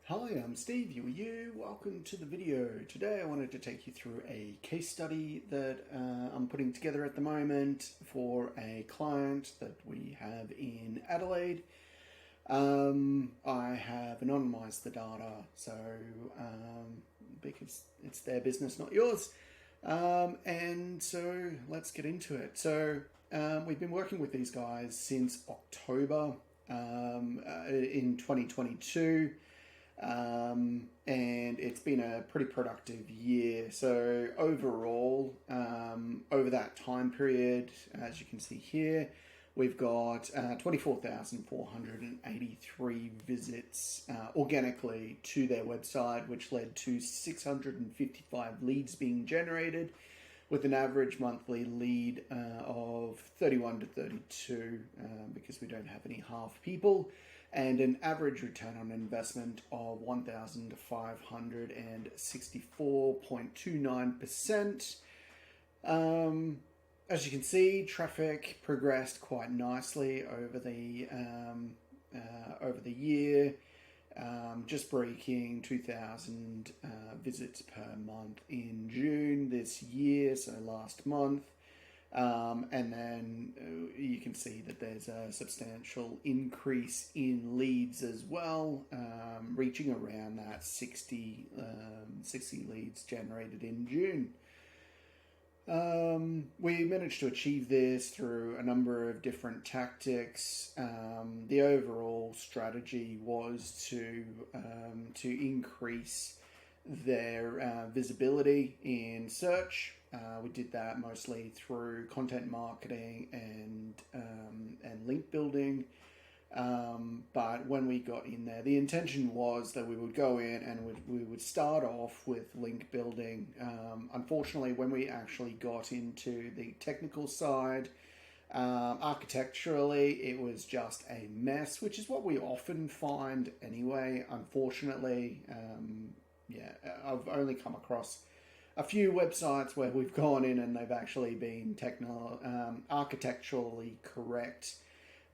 Hi, I'm Steve, you. Welcome to the video. Today I wanted to take you through a case study that I'm putting together at the moment for a client that we have in Adelaide. I have anonymized the data, so because it's their business, not yours. And so let's get into it. So we've been working with these guys since October in 2022. And it's been a pretty productive year. So overall, over that time period, as you can see here, we've got 24,483 visits organically to their website, which led to 655 leads being generated, with an average monthly lead of 31 to 32 because we don't have any half people, and an average return on investment of 1,564.29%. As you can see, traffic progressed quite nicely over the year, just breaking 2,000 visits per month in June this year, so last month. And then you can see that there's a substantial increase in leads as well, reaching around that 60 leads generated in June. We managed to achieve this through a number of different tactics. The overall strategy was to increase their visibility in search. We did that mostly through content marketing and link building. But when we got in there, the intention was that we would go in and we would start off with link building. Unfortunately, when we actually got into the technical side, architecturally, it was just a mess, which is what we often find anyway. Unfortunately, I've only come across a few websites where we've gone in and they've actually been architecturally correct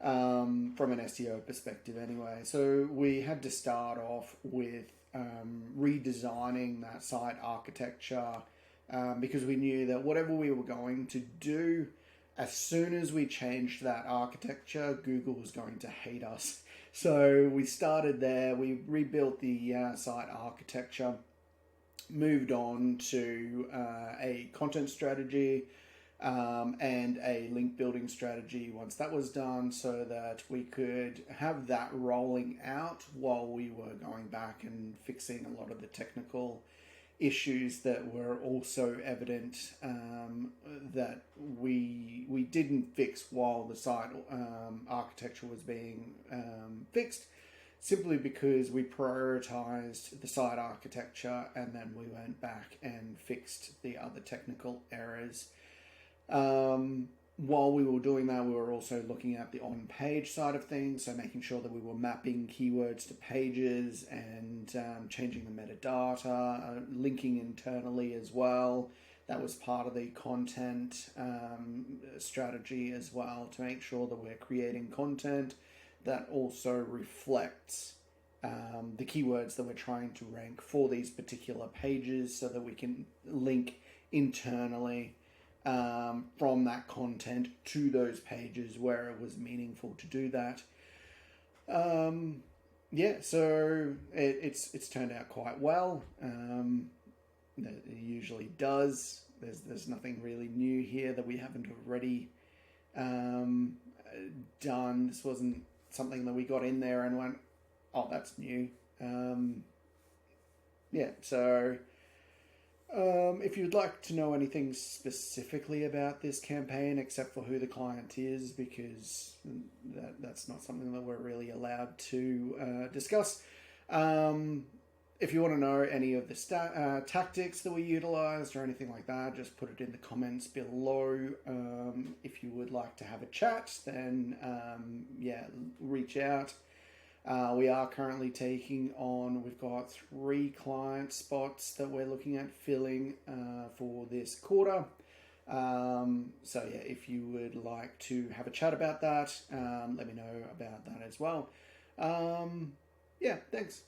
from an SEO perspective anyway. So we had to start off with redesigning that site architecture because we knew that whatever we were going to do, as soon as we changed that architecture, Google was going to hate us. So we started there, we rebuilt the site architecture, moved on to a content strategy and a link building strategy once that was done, so that we could have that rolling out while we were going back and fixing a lot of the technical issues that were also evident that we didn't fix while the site architecture was being fixed, simply because we prioritized the site architecture and then we went back and fixed the other technical errors. While we were doing that, we were also looking at the on-page side of things, so making sure that we were mapping keywords to pages and changing the metadata, linking internally as well. That was part of the content strategy as well, to make sure that we're creating content that also reflects the keywords that we're trying to rank for these particular pages, so that we can link internally from that content to those pages where it was meaningful to do that. So it's turned out quite well. It usually does. There's nothing really new here that we haven't already done. This wasn't something that we got in there and went, oh, that's new. If you'd like to know anything specifically about this campaign, except for who the client is, because that's not something that we're really allowed to discuss. If you want to know any of the tactics that we utilized or anything like that, just put it in the comments below. If you would like to have a chat, then reach out. We are currently we've got 3 client spots that we're looking at filling for this quarter. If you would like to have a chat about that, let me know about that as well. Thanks.